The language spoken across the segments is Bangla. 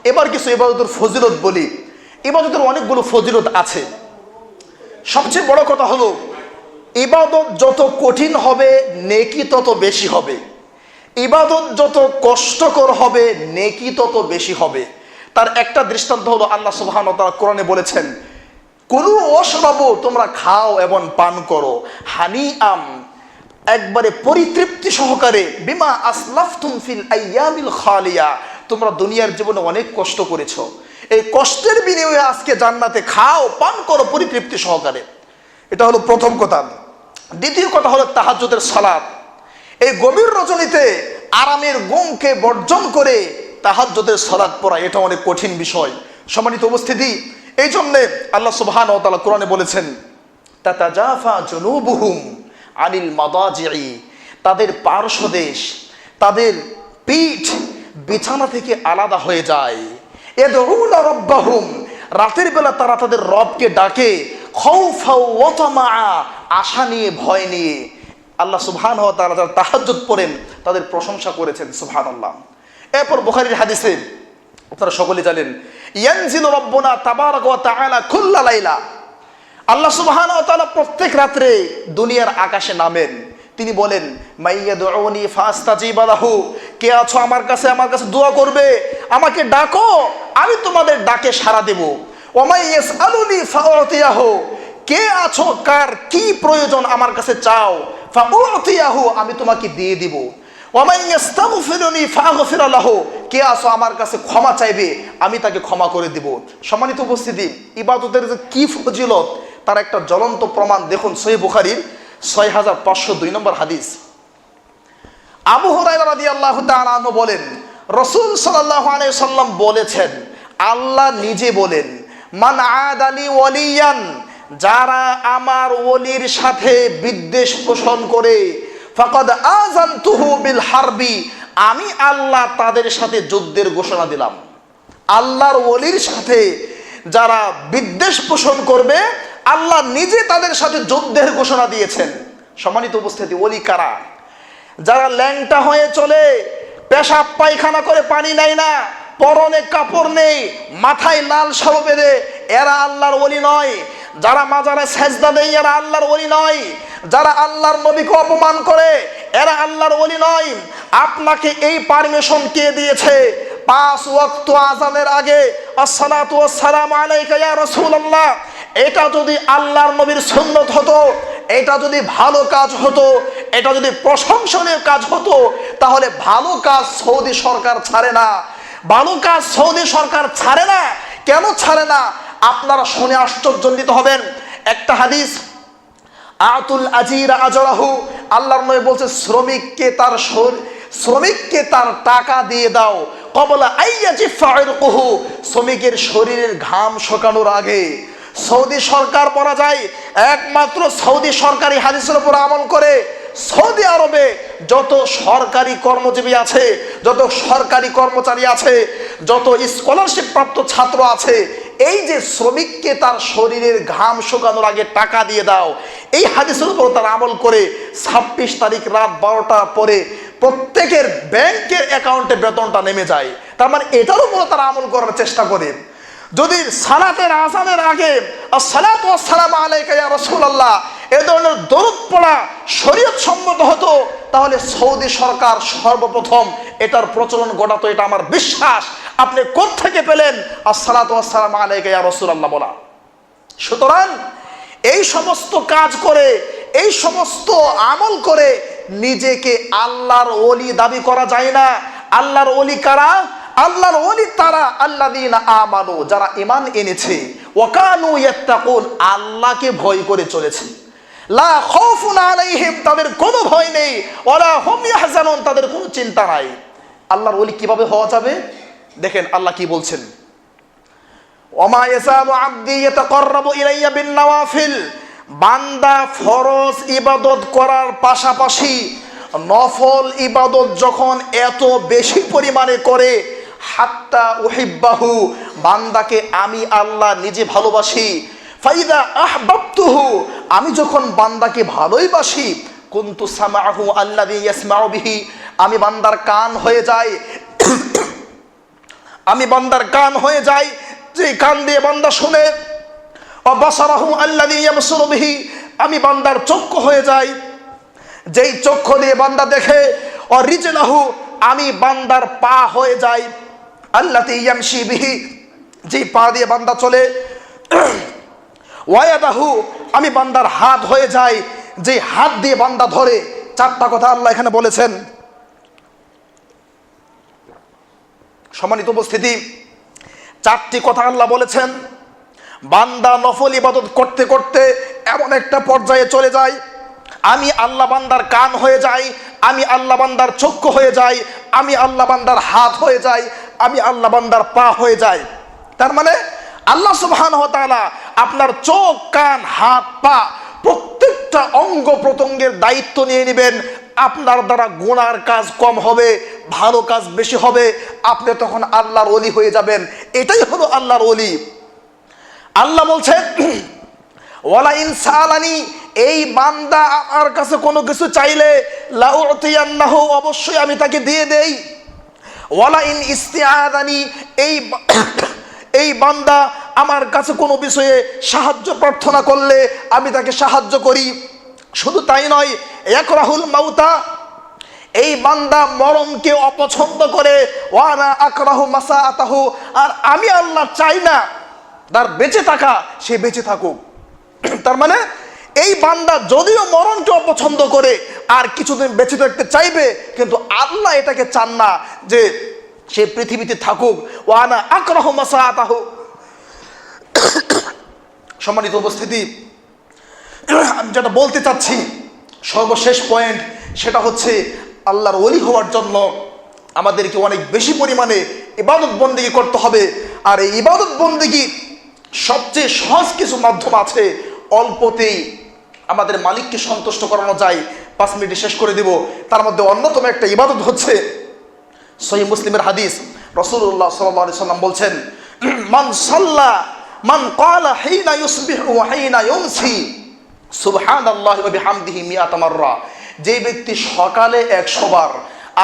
এবার কিছু ইবাদতের ফজিলত বলি। ইবাদতের অনেকগুলো ফজিলত আছে। সবচেয়ে বড় কথা হলো, ইবাদত যত কঠিন হবে নেকি তত বেশি হবে, ইবাদত যত কষ্টকর হবে নেকি তত বেশি হবে। তার একটা দৃষ্টান্ত হলো আল্লাহ সুবহানাহু ওয়া তাআলা কোরআনে বলেছেন, কুলু ওয়াশরাবু, তোমরা খাও এবং পান করো, হানিআম, একবারে পরিতৃপ্তি সহকারে, বিমা আসলাফতুম ফিল আইয়ামিল খালিয়া, তোমরা দুনিয়ার জীবনে অনেক কষ্ট করেছো, এই কষ্টের বিনিময়ে আজকে জান্নাতে খাও পান করো পরিতৃপ্তি সহকারে। এটা হলো প্রথম কথা। দ্বিতীয় কথা হলো তাহাজ্জুদের সালাত। এই গভীর রজনীতে আরামের ঘুমকে বর্জন করে তাহাজ্জুদের সালাত পড়া, এটা অনেক কঠিন বিষয়। সম্মানিত উপস্থিতি, এই জন্যে আল্লাহ সুবহানাহু ওয়া তাআলা কোরআনে বলেছেন, তাতাজাফা জুনুবুহুম আনিল মাদাজিই, তাদের পার্শ্বদেশ, তাদের পিঠ বিছানা থেকে আলাদা হয়ে যায়। ইয়াদউনা রাব্বাহুম, রাতের বেলা তারা তাদের রবকে ডাকে, খাউফা ওয়া তামাআ, আশা নিয়ে ভয় নিয়ে। আল্লাহ সুবহানাহু ওয়া তাআলা যারা তাহাজ্জুদ পড়েন তাদের প্রশংসা করেছেন, সুবহানাল্লাহ। এরপর বুখারীর হাদিসে আপনারা সকলে জানেন, ইয়ানজিলু রাব্বুনা তাবারাকা ওয়া তাআলা কুল্লা লাইলা, আল্লাহ সুবহানাহু ওয়া তাআলা প্রত্যেক রাত্রে দুনিয়ার আকাশে নামেন। তিনি বলেন, মাইয়াদউনি ফাস্তাজিবা লাহু, কে আছো আমার কাছে দোয়া করবে, আমাকে ডাকো, আমি তোমাদের ডাকে সাড়া দেব। ওয়া মাইয়াসআলুনি ফাউতিয়াহু, কে আছো কার কি প্রয়োজন আমার কাছে চাও, ফাউতিয়াহু, আমি তোমাকে দিয়ে দিব। ওয়া মাইয়াস্তাগফিরুনি ফাগফির লাহু, কে আছো আমার কাছে ক্ষমা চাইবে, আমি তাকে ক্ষমা করে দিব। সম্মানিত উপস্থিতি, ইবাদতের যে কি ফজিলত তার একটা জ্বলন্ত প্রমাণ দেখুন সহিহ বুখারীর 6502 নম্বর হাদিস। আবু হুরায়রা রাদিয়াল্লাহু তাআলা আনহু বলেন, রাসূল সাল্লাল্লাহু আলাইহি সাল্লাম বলেছেন, আল্লাহ নিজে বলেন, মান আদালি ওয়ালিয়ান, যারা আমার ওলির সাথে বিদ্বেষ পোষণ করে, ফাকাদ আযানতুহু বিল হারবি, আমি আল্লাহ তাদের সাথে যুদ্ধের ঘোষণা দিলাম। আল্লাহর ওলির সাথে যারা বিদ্বেষ পোষণ করবে, আল্লাহ নিজে তাদের সাথে যুদ্ধের ঘোষণা দিয়েছেন। সম্মানিত উপস্থিতি, ওলি কারা? যারা ল্যাংটা হয়ে চলে, পেশাব পায়খানা করে পানি নেয় না, পরনে কাপড় নেই, মাথায় লাল শাল বেঁধে, এরা আল্লাহর ওলি নয়। যারা মাজারে সেজদা দেয়, এরা আল্লাহর ওলি নয়। যারা আল্লাহর নবীকে অপমান করে, এরা আল্লাহর ওলি নয়। আপনাকে এই পারমিশন কে দিয়েছে? 5 ওয়াক্ত আযানের আগে আসসালাতু ওয়াসসালামু আলাইকা ইয়া রাসূলুল্লাহ, এটা যদি আল্লাহর নবীর সুন্নত হতো, এটা যদি ভালো কাজ হতো, এটা যদি প্রশংসনীয় কাজ হতো, তাহলে ভালো কাজ সৌদি সরকার ছাড়ে না। ভালো কাজ সৌদি সরকার ছাড়ে না। কেন ছাড়ে না? আপনারা শুনে আশ্চর্যান্বিত হবেন। একটা হাদিস, আতুল আজিরা আজরাহু, আল্লাহর নবী বলছে, শ্রমিককে তার টাকা দিয়ে দাও, ক্বাবলা আইয়াজিফা ইরকুহু, শ্রমিকের শরীরের ঘাম শুকানোর আগে। সৌদি সরকার বলা যায় একমাত্র সৌদি সরকারি হাদিসের উপর আমল করে। সৌদি আরবে যত সরকারি কর্মজীবী আছে, যত সরকারি কর্মচারী আছে, যত স্কলারশিপ প্রাপ্ত ছাত্র আছে, এই যে শ্রমিককে তার শরীরের ঘাম শুকানোর আগে টাকা দিয়ে দাও, এই হাদিসের উপর তারা আমল করে 26 তারিখ রাত 12টার পরে প্রত্যেকের ব্যাংকের অ্যাকাউন্টে বেতনটা নেমে যায়। তার মানে এটার উপর তারা আমল করার চেষ্টা করে। যদি সালাতের আযানের আগে আসসালাতু ওয়াসসালামু আলাইকা ইয়া রাসূলুল্লাহ এই ধরনের দরুদ পড়া শরীয়ত সম্মত হতো, তাহলে সৌদি সরকার সর্বপ্রথম এটার প্রচলন ঘটাতো, এটা আমার বিশ্বাস। আপনি কোত্থেকে পেলেন আসসালাতু ওয়াসসালামু আলাইকা ইয়া রাসূলুল্লাহ বলা? সুতরাং এই সমস্ত কাজ করে, এই সমস্ত আমল করে নিজেকে আল্লাহর ওলি দাবি করা যায় না। আল্লাহর ওলি কারা? আল্লাহর ওলি তারা আল্লাযীনা আমানু, যারা ঈমান এনেছে, ওয়া কানু ইয়াত্তাকুন, আল্লাহকে ভয় করে চলেছে, লা খাউফুন আলাইহিম, তাদের কোনো ভয় নেই, ওয়ালা হুম ইয়াহজানুন, তাদের কোনো চিন্তা নাই। আল্লাহর ওলি কিভাবে হওয়া যাবে? দেখেন আল্লাহ কি বলছেন, ওমা ইয়াসালু আবদি ইয়াতাকাররাবু ইলাইয়া বিন নওয়াফিল, বান্দা ফরজ ইবাদত করার পাশাপাশি নফল ইবাদত যখন এত বেশি পরিমাণে করে, হাত্তা উহিব্বাহু, বান্দাকে আমি আল্লাহ নিজে ভালোবাসি, ফাইদা আহবাবতুহু, আমি যখন বান্দাকে ভালোই বাসি, কুনতু সামাহু আল্লাযী ইয়াসমাউ বিহি, আমি বান্দার কান হয়ে যাই, আমি বান্দার কান হয়ে যাই, যে কান দিয়ে বান্দা শুনে। ও বাসারাহু আল্লাযী ইয়াবসুরু বিহি, আমি বান্দার চক্ষু হয়ে যাই, যেই চক্ষু দিয়ে বান্দা দেখে। ও রিজলাহু, আমি বান্দার পা হয়ে যাই, আল্লাযী ইয়ামশি বিহি, যেই পা দিয়ে বান্দা চলে। ওয়ায়াদাহু, আমি বান্দার হাত হয়ে যাই, যে হাত দিয়ে বান্দা ধরে। চারটা কথা আল্লাহ এখানে বলেছেন। সম্মানিত উপস্থিতি, চারটি কথা আল্লাহ বলেছেন। বান্দা নফল ইবাদত করতে করতে এমন একটা পর্যায়ে চলে যায়, আমি আল্লাহ বান্দার কান হয়ে যাই, আমি আল্লাহ বান্দার চক্ষু হয়ে যাই, আমি আল্লাহ বান্দার হাত হয়ে যাই, আমি আল্লাহ বান্দার পা হয়ে যাই। তার মানে আল্লাহ সুবহানাহু ওয়া তাআলা আপনার চোখ, কান, হাত, পা প্রত্যেকটা অঙ্গ প্রত্যঙ্গের দায়িত্ব নিয়ে নেবেন। আপনার দ্বারা গুনার কাজ কম হবে, ভালো কাজ বেশি হবে। আপনি তখন আল্লাহর ওলি হয়ে যাবেন। এটাই হলো আল্লাহর ওলি। আল্লাহ বলছেন, ওয়ালা ইন সালানি, এই বান্দা আমার কাছে কোনো কিছু চাইলে লাউতিয়ান্নাহু, অবশ্যই আমি তাকে দিয়ে দেই। ওয়ালা ইন ইস্তিআযানি, এই বান্দা আমার কাছে কোনো বিষয়ে সাহায্য প্রার্থনা করলে আমি তাকে সাহায্য করি। শুধু তাই নয়, ইয়াকরাহুল মাউতা, এই বান্দা মরণকে অপছন্দ করে। ওয়ানা আকরাহু মাসাআতাহু, আর আমি আল্লাহ চাই না তার বেঁচে থাকা, সে বেঁচে থাকুক। তার মানে এই বান্দা যদিও মরণকে অপছন্দ করে আর কিছুদিন বেঁচে থাকতে চাইবে, কিন্তু আল্লাহ এটাকে চান না যে সে পৃথিবীতে থাকুক। ওয়ানা আকরাহু মাসাআতাহু। সম্মানিত উপস্থিতি, আমি যেটা বলতে চাচ্ছি, সর্বশেষ পয়েন্ট, সেটা হচ্ছে আল্লাহর ওলি হওয়ার জন্য আমাদেরকে অনেক বেশি পরিমাণে ইবাদত বন্দেগী করতে হবে। আর এই ইবাদত বন্দেগী সবচেয়ে সহজ কিছু মাধ্যম আছে, অল্পতেই আমাদের মালিককে সন্তুষ্ট করানো যায়। 5 মিনিটে শেষ করে দিব। তার মধ্যে অন্যতম একটা ইবাদত হচ্ছে সহিহ মুসলিমের হাদিস, রাসূলুল্লাহ সাল্লাল্লাহু আলাইহি সাল্লাম বলছেন, মান সাল্লা মান ক্বালা হিনা ইউসবিহু ওয়া হিনা ইউমসি সুবহানাল্লাহি ওয়া বিহামদিহি মিআতা মাররা, যে ব্যক্তি সকালে 100 বার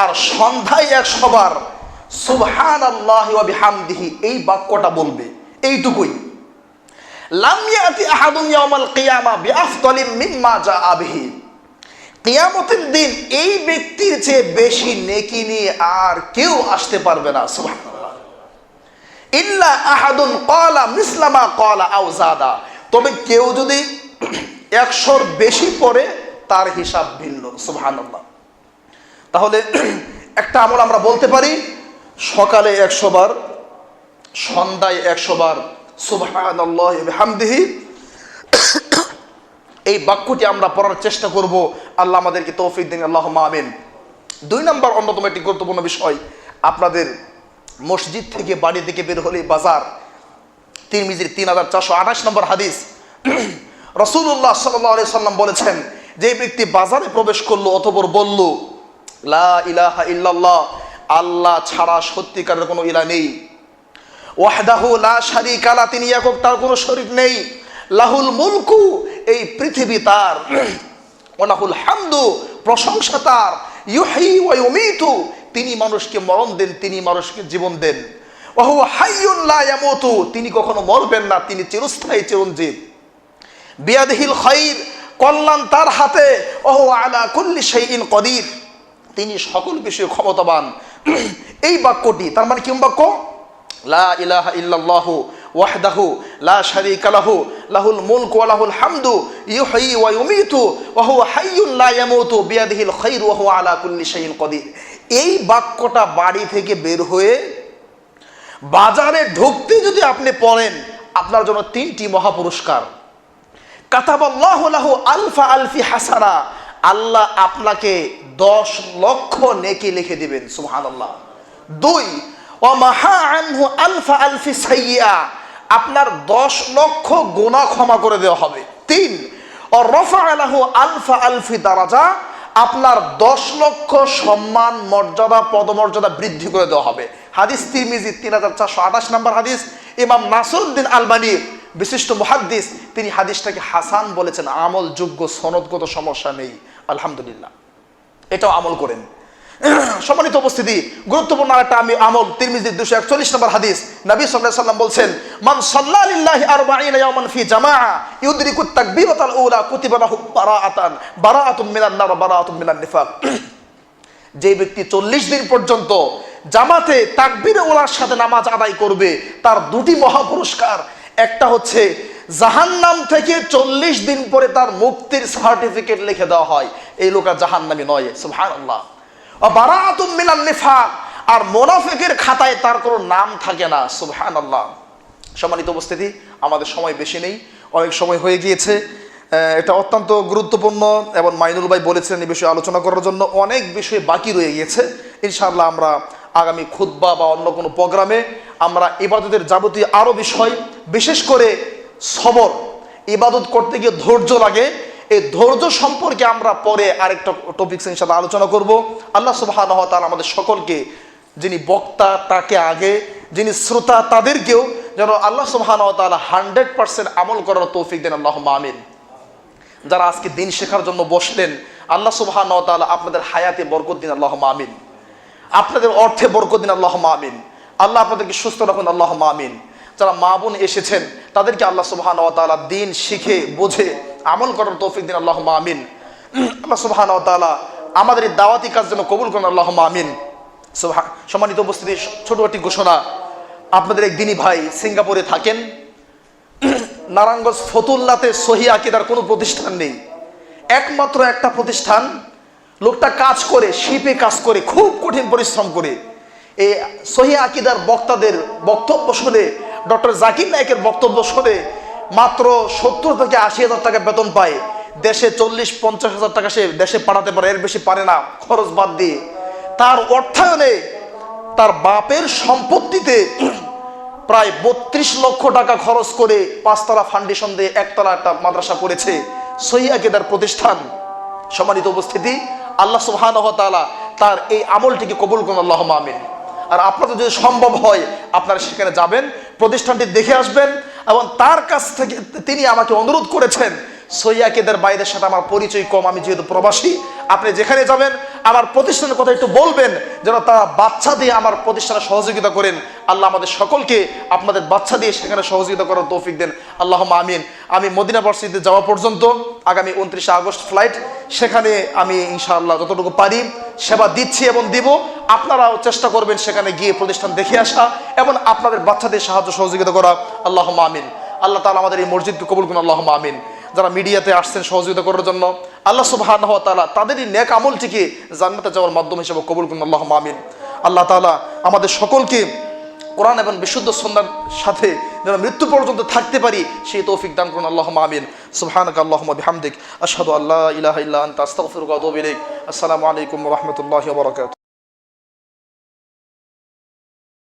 আর সন্ধ্যায় 100 বার সুবহানাল্লাহি ওয়া বিহামদিহি এই বাক্যটা বলবে, এইটুকুই, লাম ইয়াতি আহাদুন ইয়াউমাল কিয়ামা বিআফদালিম মিম্মা জাআ বিহি, কিয়ামতের দিন এই ব্যক্তির চেয়ে বেশি নেকি নিয়ে আর কেউ আসতে পারবে না। সুবহানাল্লাহ। ইল্লা আহাদুন ক্বালা মিসলা মা ক্বালা আও যাদা, তবে কেউ যদি 100-র বেশি পড়ে তার হিসাব ভিন্ন। সুবহানাল্লাহ। তাহলে একটা আমল আমরা বলতে পারি, সকালে 100 বার, সন্ধ্যায় 100 বার সুবহানাল্লাহি ওয়া বিহামদিহি, এই বাক্যটি আমরা পড়ার চেষ্টা করব। আল্লাহ আমাদেরকে তৌফিক দিন, আল্লাহুম্মা আমিন। 2 নম্বর অন্যতম একটি গুরুত্বপূর্ণ বিষয়, আপনাদের মসজিদ থেকে বাড়ি থেকে বের হলে বাজার, তিরমিজির 3428 নম্বর হাদিস, রাসূলুল্লাহ সাল্লাল্লাহু আলাইহি সাল্লাম বলেছেন, যে ব্যক্তি বাজারে প্রবেশ করলো অতঃপর বলল লা ইলাহা ইল্লাল্লাহ, আল্লাহ ছাড়া সত্যিকারের কোনো ইলাহ নেই, ওয়াহদাহু লা শারীকা লা, তিনি একক, তার কোনো শরীক নেই, লাহুল মুলকু, এই পৃথিবী তার, ওয়া লাহুল হামদু, প্রশংসা তার, ইউহয়ী ওয়া ইউমীতু, তিনি মানুষকে মরণ দেন, তিনি মানুষকে জীবন দেন, ওয়া হুয়া হাইয়ুন লা ইয়ামুতু, তিনি কখনো মরবেন না, তিনি চিরস্থায়ী চিরঞ্জীব, বিয়াদিহিল খায়র, কল্যাণ তার হাতে, ওয়া হুয়া আলা কুল্লি শাইইন কদির, তিনি সকল বিষয়ে ক্ষমতাবান। এই বাক্যটি, তার মানে কি বাক্য? লা ইলাহা ইল্লাল্লাহু ওয়াহদাহু লা শারীকা লাহু লাহুল মুলকু ওয়া লাহুল হামদু ইউহয়ী ওয়া ইউমীতু ওয়া হুয়া হাইয়ুন লা ইয়ামুতু বিয়াদিহিল খায়র ওয়া হুয়া আলা কুল্লি শাইইন কদির। এই বাক্যটা বাড়ি থেকে বের হয়ে বাজারে ঢুকতে যদি আপনি পড়েন, আপনার জন্য 3টি মহাপুরস্কার। কাতাবাল্লাহু লাহু আলফা আলফি হাসানা, আল্লাহ আপনাকে 10 লক্ষ নেকি লিখে দিবেন। সুবহানাল্লাহ। 2, ওয়া মাহা আনহু আলফা আলফি সাইয়্যা, আপনার 10 লক্ষ গুনাহ ক্ষমা করে দেওয়া হবে। 3, ওয়া রাফা লাহু আলফা আলফি দারাজা, আপনার 10 লক্ষ সম্মান, মর্যাদা, পদমর্যাদা বৃদ্ধি করে দেওয়া হবে। হাদিস তিরমিজি 3428 নম্বর হাদিস। ইমাম নাসিরউদ্দিন আলবানী, বিশিষ্ট মুহাদ্দিস, তিনি হাদিসটাকে হাসান বলেছেন, আমল যোগ্য, সনদগত সমস্যা নেই, আলহামদুলিল্লাহ। এটাও আমল করেন। সম্মানিত উপস্থিতি, গুরুত্বপূর্ণ একটা আমল, তিরমিজির 241 নম্বর হাদিস, নবী সাল্লাল্লাহু আলাইহি ওয়াসাল্লাম বলছেন, মান সাল্লা লিল্লাহি 40 ইয়াওমান ফি জামাআ ইউদরিকুত তাকবীরাতাল উলা কুতিবা লাহু বারাআতুম মিনান নার বারাআতুম মিনান নিফাক। যে ব্যক্তি 40 দিন পর্যন্ত জামাতে তাকবীরে ওলার সাথে নামাজ আদায় করবে, তার দুটি মহাপুরস্কার। একটা হচ্ছে জাহান্নাম থেকে 40 দিন পরে তার মুক্তির সার্টিফিকেট লিখে দেওয়া হয়, এই লোক আর জাহান্নামী নয়। সুবহানাল্লাহ। বারাআতুম মিনান নিফাক, আর মুনাফিকের খাতায় তার কোনো নাম থাকে না। সুবহানাল্লাহ। সম্মানিত উপস্থিতি, আমাদের সময় বেশি নেই, অনেক সময় হয়ে গিয়েছে। এটা অত্যন্ত গুরুত্বপূর্ণ এবং মাইনুল ভাই বলেছিলেন এই বিষয়ে আলোচনা করার জন্য। অনেক বিষয় বাকি রয়ে গিয়েছে। ইনশাআল্লাহ আমরা আগামী খুতবা বা অন্য কোনো প্রোগ্রামে আমরা ইবাদতের যাবতীয় আরও বিষয়, বিশেষ করে সবর, ইবাদত করতে গিয়ে ধৈর্য লাগে, এই ধৈর্য সম্পর্কে আমরা পরে আরেকটা টপিক ইনশাআল্লাহ আলোচনা করব। আল্লাহ সুবহানাহু ওয়া তাআলা আমাদের সকলকে, যিনি বক্তা তাকে আগে, যিনি শ্রোতা তাদেরকেও যেন আল্লাহ সুবহানাহু ওয়া তাআলা 100% আমল করার তৌফিক দেন। আল্লাহুম্মা আমিন। যারা আজকে দিন শেখার জন্য বসলেন, আল্লাহ সুবহানাহু ওয়া তাআলা আপনাদের হায়াতে বরকত দিন। আল্লাহুম্মা আমিন। আপনাদের অর্থে বরকত দিন। আল্লাহুম্মা আমিন। আল্লাহ আপনাদেরকে সুস্থ রাখুন। আল্লাহুম্মা আমিন। যারা মা বোন এসেছেন তাদেরকে আল্লাহ সুবহানাহু ওয়া তাআলা দিন শিখে বুঝে আমল করার তৌফিক দিন। আল্লাহুম্মা আমিন। আল্লাহ সুবহানাহু ওয়া তাআলা আমাদের এই দাওয়াতি কাজ যেন কবুল করেন। আল্লাহুম্মা আমিন। সম্মানিত উপস্থিতি, ছোট একটি ঘোষণা। আপনাদের এক দিনী ভাই সিঙ্গাপুরে থাকেন। নারায়ণগঞ্জ ফতুল্লাতে সহি আকীদার কোনো প্রতিষ্ঠান নেই, একমাত্র একটা প্রতিষ্ঠান। লোকটা কাজ করে, শিপে কাজ করে, খুব কঠিন পরিশ্রম করে। এই সহি আকীদার বক্তাদের বক্তব্য শুনে, ডক্টর জাকির নায়েকের বক্তব্য শুনে মাত্র 70 থেকে 80,000 টাকা বেতন পায়। দেশে 40-50 হাজার টাকা সে দেশে পাঠাতে পারে, এর বেশি পারে না, খরচ বাদ দিয়ে। তার অর্থায়নে তার বাপের সম্পত্তিতে প্রায় 32 লক্ষ টাকা খরচ করে 5তলা ফাউন্ডেশন দিয়ে 1তলা একটা মাদ্রাসা করেছে, সহিহ আকীদার প্রতিষ্ঠান। সম্মানিত উপস্থিতি, আল্লাহ সুবহানাহু ওয়া তাআলা তার এই আমলটিকে কবুল করুন। আল্লাহুম্মা আমিন। আর আপনাদের যদি সম্ভব হয় আপনারা সেখানে যাবেন, প্রতিষ্ঠানটি দেখে আসবেন। এবং তার কাছ থেকে তিনি আমাকে অনুরোধ করেছেন, সহিহ আকীদার বাইরের সাথে আমার পরিচয় কম, আমি যেহেতু প্রবাসী, আপনি যেখানে যাবেন আমার প্রতিষ্ঠানের কথা একটু বলবেন, যেন তারা বাচ্চা দিয়ে আমার প্রতিষ্ঠানে সহযোগিতা করেন। আল্লাহ আমাদের সকলকে আপনাদের বাচ্চা দিয়ে সেখানে সহযোগিতা করার তৌফিক দেন। আল্লাহুম্মা আমিন। আমি মদিনা ভার্সিটিতে যাওয়া পর্যন্ত আগামী 29 আগস্ট ফ্লাইট, সেখানে আমি ইনশাআল্লাহ যতটুকু পারি সেবা দিচ্ছি এবং দিব। আপনারাও চেষ্টা করবেন সেখানে গিয়ে প্রতিষ্ঠান দেখে আসা এবং আপনাদের বাচ্চাদের সাহায্য সহযোগিতা করা। আল্লাহুম্মা আমিন। আল্লাহ তাআলা আমাদের এই মসজিদকে কবুল করুন। আল্লাহুম্মা আমিন। যারা মিডিয়াতে আসছেন সহযোগিতা করার জন্য, আল্লাহ সুবহানাহু ওয়া তাআলা তাদেরই নেক আমলটিকে জান্নাতে যাওয়ার মাধ্যম হিসেবে কবুল করুন। আল্লাহুম্মা আমিন। আল্লাহ তাআলা আমাদের সকলকে কোরআন এবং বিশুদ্ধ সুন্নাহর সাথে যেন মৃত্যু পর্যন্ত থাকতে পারি সেই তৌফিক দান করুন। আল্লাহুম্মা আমিন। সুবহানাকা আল্লাহুম্মা বিহামদিক আশহাদু আল্লা ইলাহা ইল্লা আনতা আস্তাগফিরুকা ওয়া আতুবু ইলাইক। আসসালামু আলাইকুম ওয়া রাহমাতুল্লাহি ওয়া বারাকাতুহু।